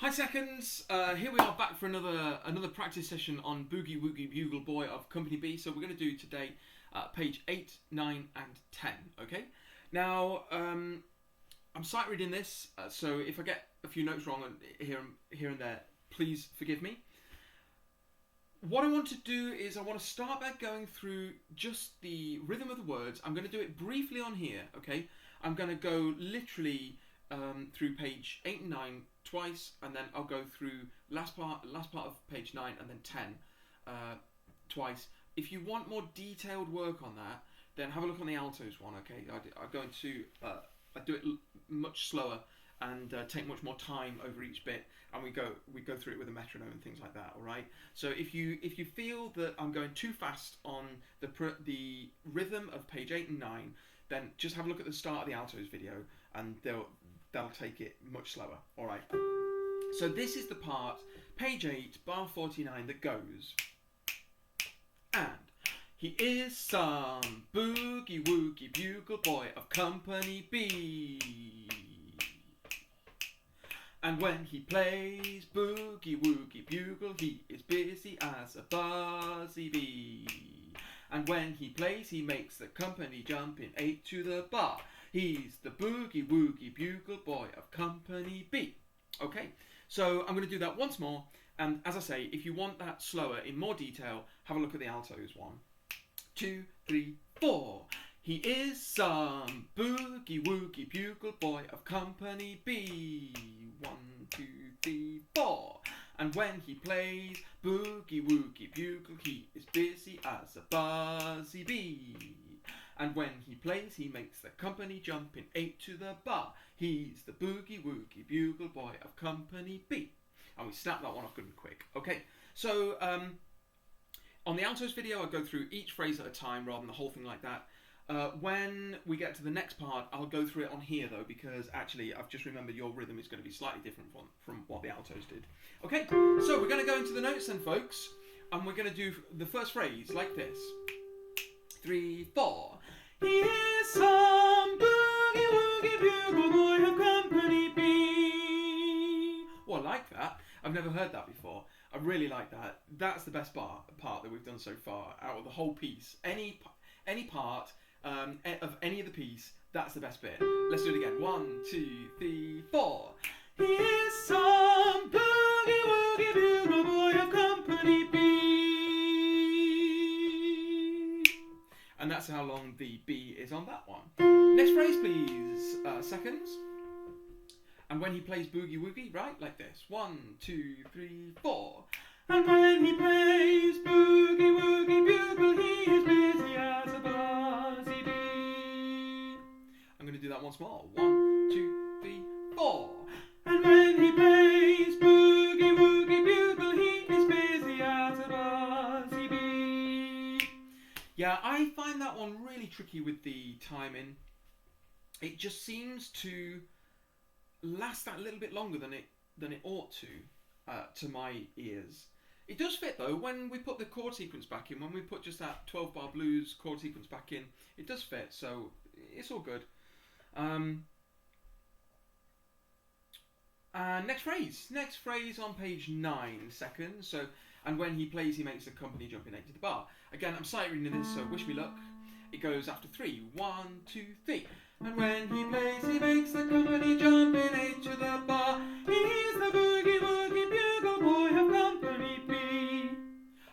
Hi seconds, here we are back for another practice session on Boogie Woogie Bugle Boy of Company B. So we're going to do today page 8, 9 and 10, okay? Now, I'm sight reading this, so if I get a few notes wrong here and there, please forgive me. What I want to do is I want to start by going through just the rhythm of the words. I'm going to do it briefly on here, okay? I'm going to go literally through page 8 and 9 twice, and then I'll go through last part of page 9 and then 10 twice. If you want more detailed work on that, then have a look on the altos one, okay? I do it much slower and take much more time over each bit, and we go through it with a metronome and things like that. All right. So if you feel that I'm going too fast on the rhythm of page 8 and 9, then just have a look at the start of the altos video, and that'll take it much slower. All right. So this is the part, page 8, bar 49, that goes, and he is some boogie woogie bugle boy of Company B. And when he plays boogie woogie bugle, he is busy as a buzzy bee. And when he plays, he makes the company jump in 8 to the bar. He's the boogie woogie bugle boy of Company B. Okay, so I'm going to do that once more. And as I say, if you want that slower in more detail, have a look at the altos. 1, 2, 3, 4. He is some boogie woogie bugle boy of Company B. 1, 2, 3, 4. And when he plays boogie woogie bugle, he is busy as a buzzy bee. And when he plays, he makes the company jump in 8 to the bar. He's the boogie woogie bugle boy of Company B. And we snap that one off good and quick. Okay, so on the altos video, I go through each phrase at a time rather than the whole thing like that. When we get to the next part, I'll go through it on here though, because actually I've just remembered your rhythm is going to be slightly different from what the altos did. Okay, so we're going to go into the notes then, folks, and we're going to do the first phrase like this. 3, 4. He is some boogie woogie bugle boy of Company B. Oh, I like that. I've never heard that before. I really like that. That's the best part that we've done so far out of the whole piece. Any part of any of the piece, that's the best bit. Let's do it again. 1, 2, 3, 4. He is some boogie woogie bugle boy of Company B. And that's how long the B is on that one. Next phrase, please. Seconds. And when he plays boogie woogie, right, like this. 1, 2, 3, 4. And when he plays boogie woogie bugle, he is busy as a buzzy bee. I'm going to do that once more. 1, 2, 3, 4. And when he plays boogie woogie bugle, he is busy as a buzzy bee. Yeah, I find that one really tricky with the timing. It just seems to last that little bit longer than it ought to my ears. It does fit though. When we put the chord sequence back in, when we put just that 12-bar blues chord sequence back in, it does fit. So it's all good. Next phrase on page 9 seconds. So, and when he plays, he makes the company jump in 8 to the bar. Again, I'm sight reading this, so wish me luck. It goes after 3. 1, 2, 3. And when he plays, he makes the company jump in 8 to the bar. He's the boogie woogie bugle boy of Company B.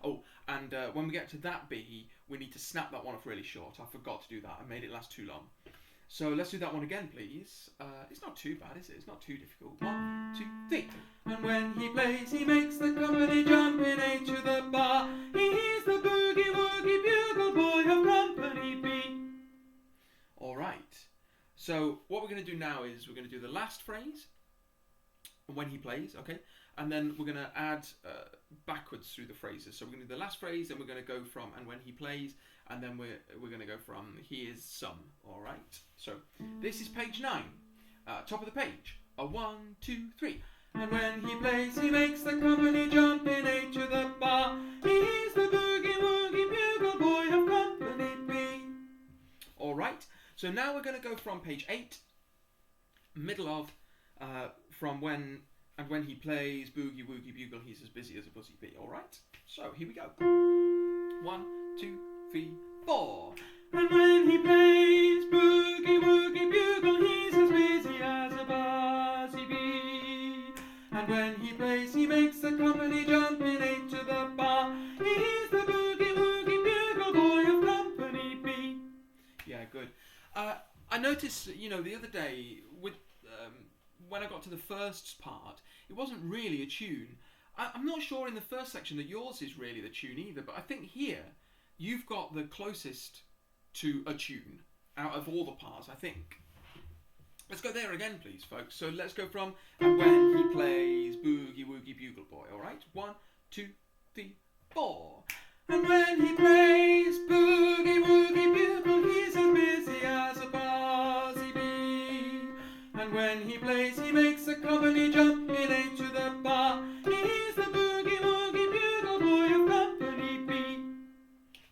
Oh, and when we get to that B, we need to snap that one off really short. I forgot to do that. I made it last too long. So let's do that one again, please. It's not too bad, is it? It's not too difficult. 1, 2, 3. And when he plays, he makes the company jump in 8 to the bar. He's the boogie woogie bugle boy of Company B. All right. So what we're going to do now is we're going to do the last phrase when he plays, okay? And then we're going to add backwards through the phrases. So we're going to do the last phrase, then we're going to go from and when he plays, and then we're going to go from he is some, all right? So this is page 9, top of the page. 1, 2, 3. And when he plays, he makes the company jump in 8 to the bar. He's the boogie woogie bugle boy of Company B. All right. So now we're going to go from page 8, middle of, from when And when he plays Boogie Woogie Bugle, he's as busy as a pussy bee. All right? So, here we go. 1, 2, 3, 4. And when he plays Boogie Woogie Bugle, he's as busy as a pussy bee. And when he plays, he makes the company jump in 8 to the bar. He's the Boogie Woogie Bugle boy of Company B. Yeah, good. I noticed, the other day with when I got to the first part, it wasn't really a tune. I'm not sure in the first section that yours is really the tune either, but I think here you've got the closest to a tune out of all the parts, I think. Let's go there again, please, folks. So let's go from and when he plays Boogie Woogie Bugle Boy, all right? 1, 2, 3, 4. And when he plays Boogie Woogie Bugle, he's as busy as a pussy bee. And when he plays, he makes the company jump in 8 to the bar. He's the Boogie Woogie Bugle boy of Company B.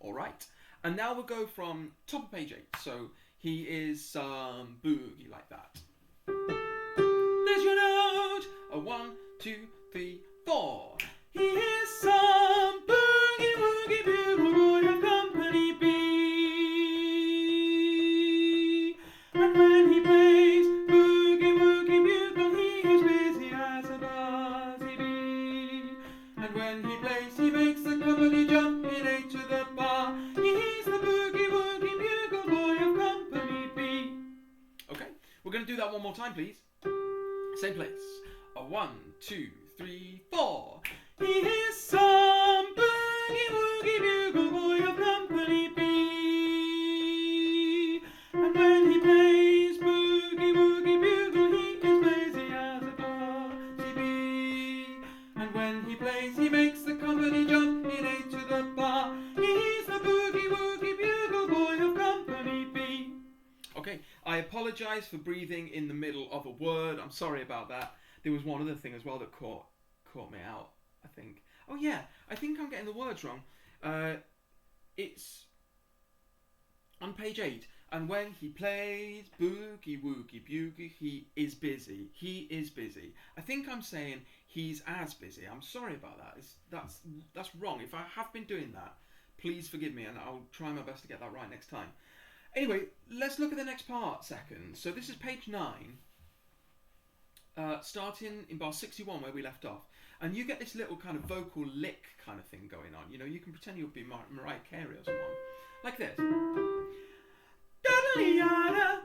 All right. And now we'll go from top of page 8. So he is boogie like that. There's your note. 1, 2, 3, 4. He is some Boogie Woogie Bugle boy of Company B. And when he plays Boogie Woogie Bugle, he is busy as a pussy bee. And when he plays, he makes the company jump in 8 to the bar. He's the Boogie Woogie Bugle boy of Company B. Okay, we're going to do that one more time, please. Same place. 1, 2, 3, 4. He is some Boogie Woogie Bugle boy of Company B. And when he plays Boogie Woogie Bugle, he is busy as a pussy bee. And when he plays, he makes the company jump in 8 to the bar. He's the Boogie Woogie Bugle boy of Company B. Okay, I apologise for breathing in the middle of a word. I'm sorry about that. There was one other thing as well that caught me out, I think. Oh yeah, I think I'm getting the words wrong. It's on page 8. And when he plays Boogie Woogie Bugle, he is busy. He is busy. I think I'm saying he's as busy. I'm sorry about that. That's wrong. If I have been doing that, please forgive me, and I'll try my best to get that right next time. Anyway, let's look at the next part second. So this is page 9. Starting in bar 61 where we left off, and you get this little kind of vocal lick kind of thing going on. You can pretend you'll be Mariah Carey or someone, like this. Da-da-dee-yada.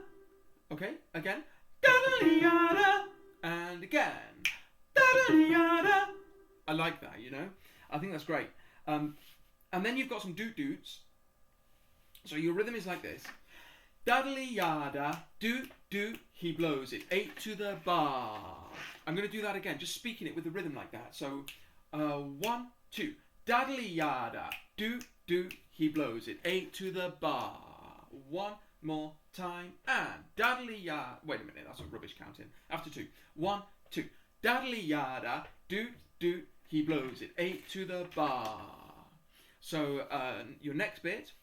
Okay, again. Da-da-dee-yada. And again. Da-da-dee-yada. I like that. I think that's great. And then you've got some doot-doots. So your rhythm is like this. Daddly yada, doot doot, he blows it 8 to the bar. I'm going to do that again, just speaking it with the rhythm like that. So, 1, 2. Daddly yada, doot doot, he blows it 8 to the bar. One more time, and daddly yada. Wait a minute, that's a rubbish counting. After 2. 1, 2. Daddly yada, doot doot, he blows it 8 to the bar. So, your next bit.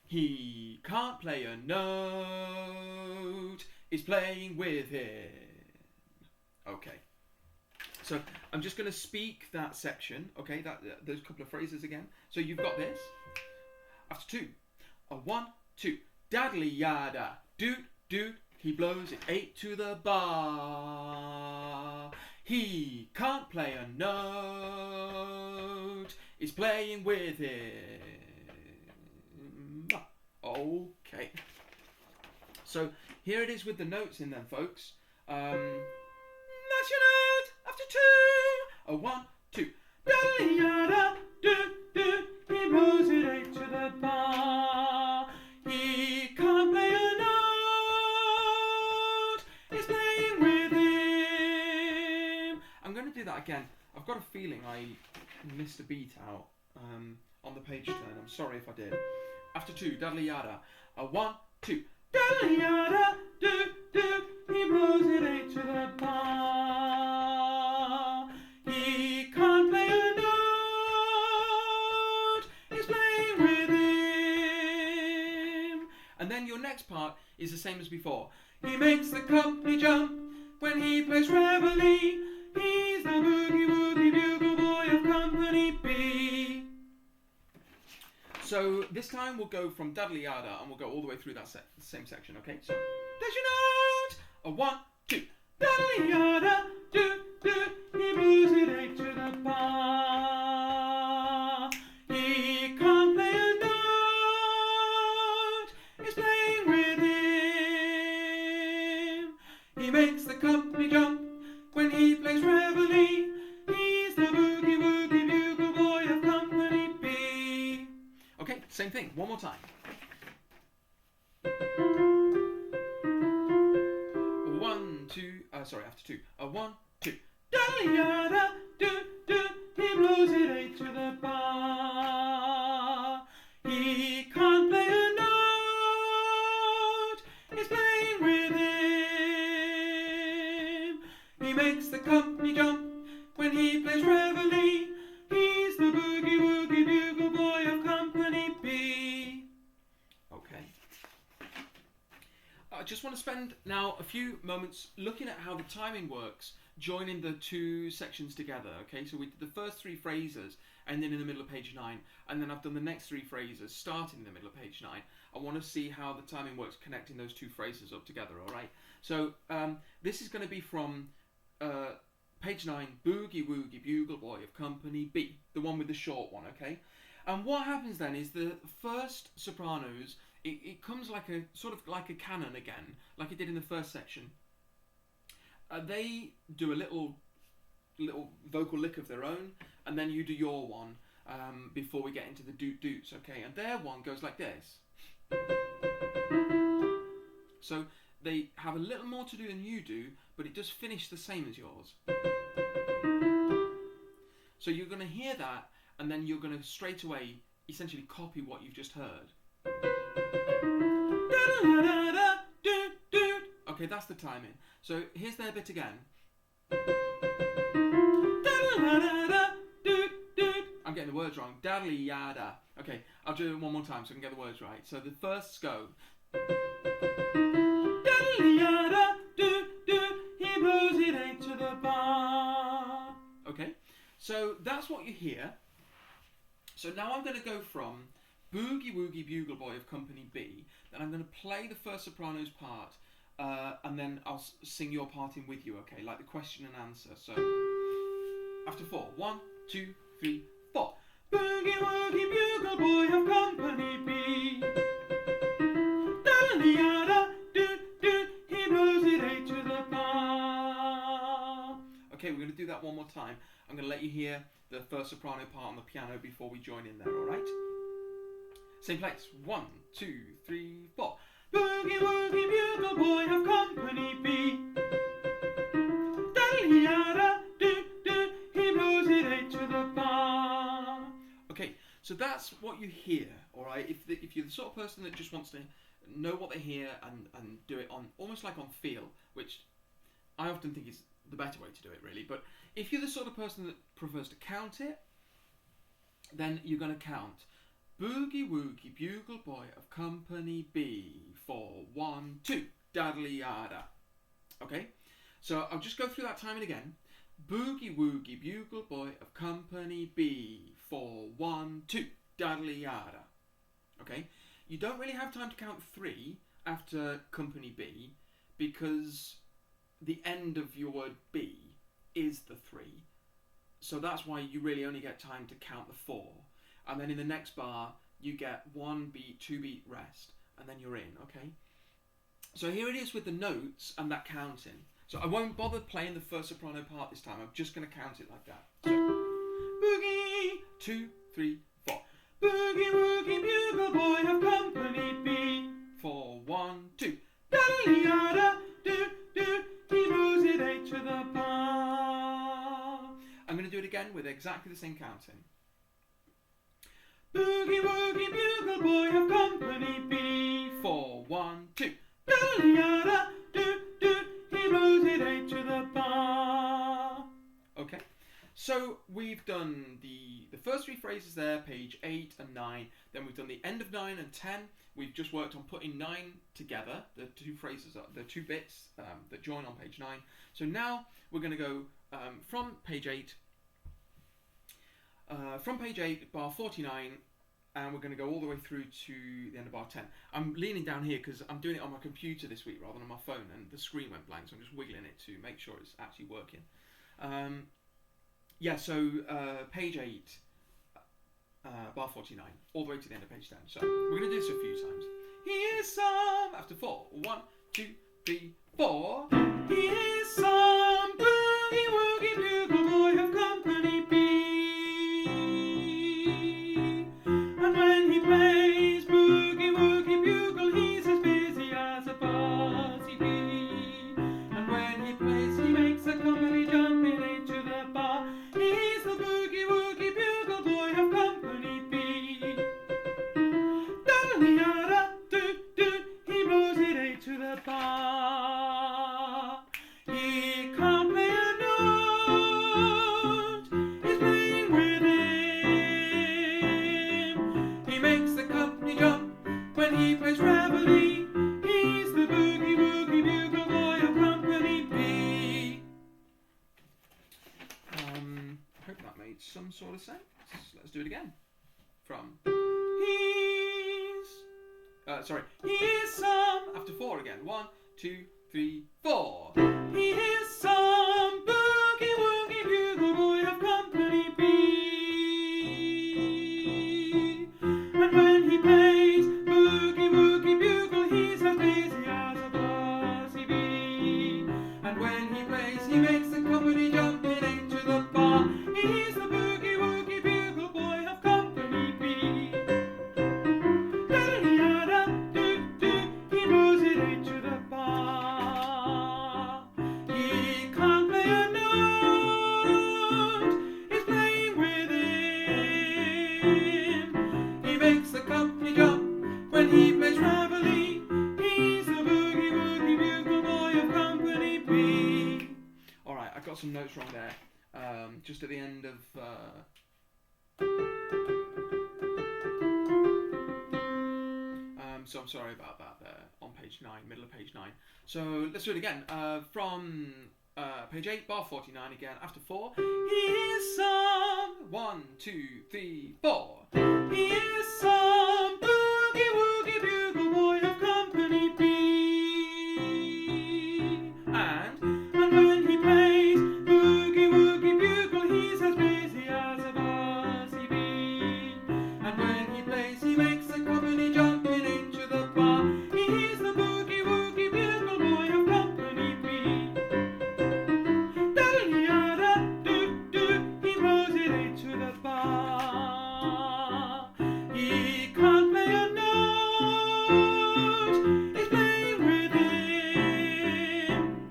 He can't play a note, is playing with him. Okay. So I'm just going to speak that section, okay, those couple of phrases again. So you've got this. After 2. 1, 2. Daddly yada, doot doot, he blows it 8 to the bar. He can't play a note, is playing with him. Okay. So here it is with the notes in them, folks. That's your note. After 2. 1, 2. Daddly yada, doot doot, he blows it 8 to the bar. He can't play a note, he's playing with him. I'm going to do that again. I've got a feeling I missed a beat out on the page turn. I'm sorry if I did. After 2, daddly yada. 1, 2. Daddly yada, doot doot, he blows it 8 to the bar. He can't play a note, he's playing with him. And then your next part is the same as before. He makes the company jump when he plays reveille. He's this time we'll go from Daddly Yada and we'll go all the way through that same section, okay? So, there's your note! A 1, 2. Daddly Yada, do, do, he moves it A to the bar. He can't play a note, he's playing with him. He makes the company jump when he plays reveille. He's the boogie woogie bugle boy of company B. Okay, same thing, one more time. 1, 2, sorry, after 2. 1, 2. Daddly yada, do, do, he blows it A to the bar. He can't play a note, he's playing with him. He makes the company jump when he plays reveille. He's the boogie woogie bugle boy of company B. Okay. I just want to spend now a few moments looking at how the timing works, joining the two sections together. Okay, so we did the first 3 phrases and then in the middle of page 9, and then I've done the next 3 phrases starting in the middle of page 9. I want to see how the timing works connecting those 2 phrases up together. All right, so this is going to be from page 9, Boogie Woogie Bugle Boy of Company B, the one with the short one, okay? And what happens then is the first sopranos, it comes like a sort of like a canon again, like it did in the first section. They do a little vocal lick of their own, and then you do your one before we get into the doot doots, okay? And their one goes like this. So they have a little more to do than you do, but it does finish the same as yours. So you're going to hear that, and then you're going to straight away essentially copy what you've just heard. Okay, that's the timing. So here's their bit again. I'm getting the words wrong. Daddly yada. Okay, I'll do it one more time so I can get the words right. So the firsts go. Daddly yada, do, do, he blows it A to the bar. Okay, so that's what you hear. So now I'm going to go from Boogie Woogie Bugle Boy of Company B, then I'm going to play the first soprano's part, and then I'll sing your part in with you, okay, like the question and answer. So, after 4, 1, 2, 3, 4. Boogie Woogie Bugle Boy of Company B. Daddly-yada, doot, doot, he blows it A to the bar. Okay, we're going to do that one more time. I'm going to let you hear the first soprano part on the piano before we join in there, alright? Same place. 1, 2, 3, 4. Boogie Woogie Bugle Boy of Company B. Daddly-yada, doot, doot, he blows it A to the bar. Okay, so that's what you hear, alright? If you're the sort of person that just wants to know what they hear and do it on almost like on feel, which I often think is the better way to do it, really. But if you're the sort of person that prefers to count it, then you're going to count Boogie Woogie Bugle Boy of Company B for 1, 2, Daddly-yada. Okay, so I'll just go through that timing again. Boogie Woogie Bugle Boy of Company B for 1, 2, Daddly-yada. Okay, you don't really have time to count 3 after Company B because the end of your word B is the 3. So that's why you really only get time to count the 4. And then in the next bar, you get 1 beat, 2 beat rest, and then you're in, okay? So here it is with the notes and that counting. So I won't bother playing the first soprano part this time. I'm just going to count it like that. So, boogie, 2, 3, 4. Boogie Woogie Bugle Boy of Company B for 1, 2. Daddly-yada, doot, doot, he blows it A to the bar. I'm going to do it again with exactly the same counting. Boogie Woogie Bugle Boy of Company B for 1, 2. Daddly-yada, doot, doot, he blows it A to the bar. Okay, so we've done the first 3 phrases there, page 8 and 9. Then we've done the end of 9 and 10. We've just worked on putting 9 together, the 2 phrases, the 2 bits that join on page 9. So now we're going to go from page 8, bar 49, and we're going to go all the way through to the end of bar 10. I'm leaning down here because I'm doing it on my computer this week rather than on my phone, and the screen went blank, so I'm just wiggling it to make sure it's actually working. So page 8, bar 49, all the way to the end of page 10. So we're going to do this a few times. Here's some, after 4. 1, 2, 3, 4. Here's some boogie woogie bugle boy of company B. And when he plays boogie woogie bugle, he's as busy as a buzzy bee. And when he plays, he makes the company jump in into the bar. He's the boogie woogie bugle boy of company B. Da-da-dee-da-da-do-do, he blows it eight to the bar. He can't play a note, he's playing with him. He makes the company jump when he plays reveille. He's the boogie woogie bugle boy of company B. I hope that made some sort of sense. Let's do it again. From here's some, after 4 again. 1, 2, 3, 4. Here's some boogie woogie bugle boy of company B. And when he plays boogie woogie bugle, he's as busy as a buzzy bee. And when he plays, he makes the company jump in into the bar. He's the boogie woogie bugle boy of company B. Da-da-dee-da-da-do-do, he blows it eight to the bar. He can't play a note, he's playing with him. He makes the company jump when he plays reveille. He's the boogie woogie bugle boy of company B. Alright, I got some notes wrong there. Just at the end of so I'm sorry about that there on page 9, middle of page 9. So let's do it again. From page 8, bar 49 again, after 4. Here's some, 1, 2, 3, 4. Here's some boogie woogie bugle boy of company B. And when he plays boogie woogie bugle, he's as busy as a buzzy bee. And when he plays, he makes the company jump in into the bar. He's the boogie woogie bugle boy of company B. Da-da-dee-da-da-do-do, he blows it eight to the bar. He can't play a note, he's playing with him.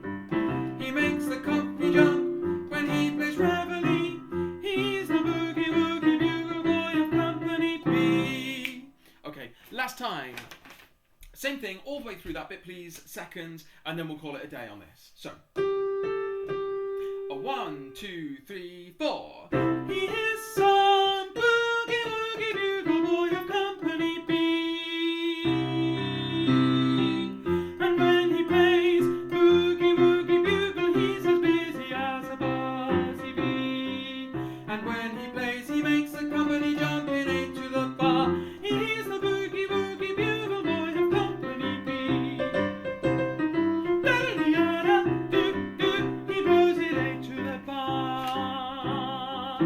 He makes the company jump when he plays reveille. He's the boogie woogie bugle boy of company B. Okay, last time. Same thing, all the way through that bit, please. Seconds, and then we'll call it a day on this. So, 1, 2, 3, 4. Here's some boogie woogie bugle boy of company B. And when he plays boogie woogie bugle, he's as busy as a buzzy bee. And when he plays, he makes the company jump in into the bar. He's the boogie woogie bugle boy of company B. Da-da-dee-da-da-do-do, he blows it eight to the bar.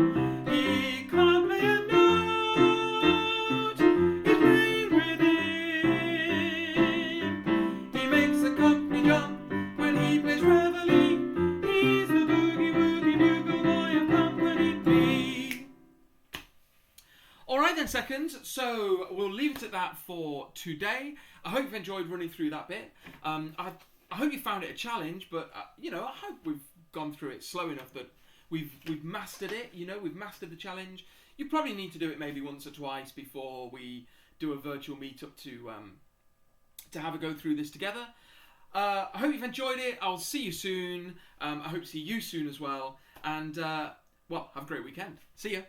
He can't play a note, he's playing with him. He makes the company jump when he plays reveille. He's the boogie woogie bugle boy of company B. Alright then, seconds, so we'll leave it at that for today. I hope you've enjoyed running through that bit. I hope you found it a challenge, but I hope we've gone through it slow enough that we've mastered it. We've mastered the challenge. You probably need to do it maybe once or twice before we do a virtual meetup to have a go through this together. I hope you've enjoyed it. I'll see you soon. I hope to see you soon as well. And, have a great weekend. See ya.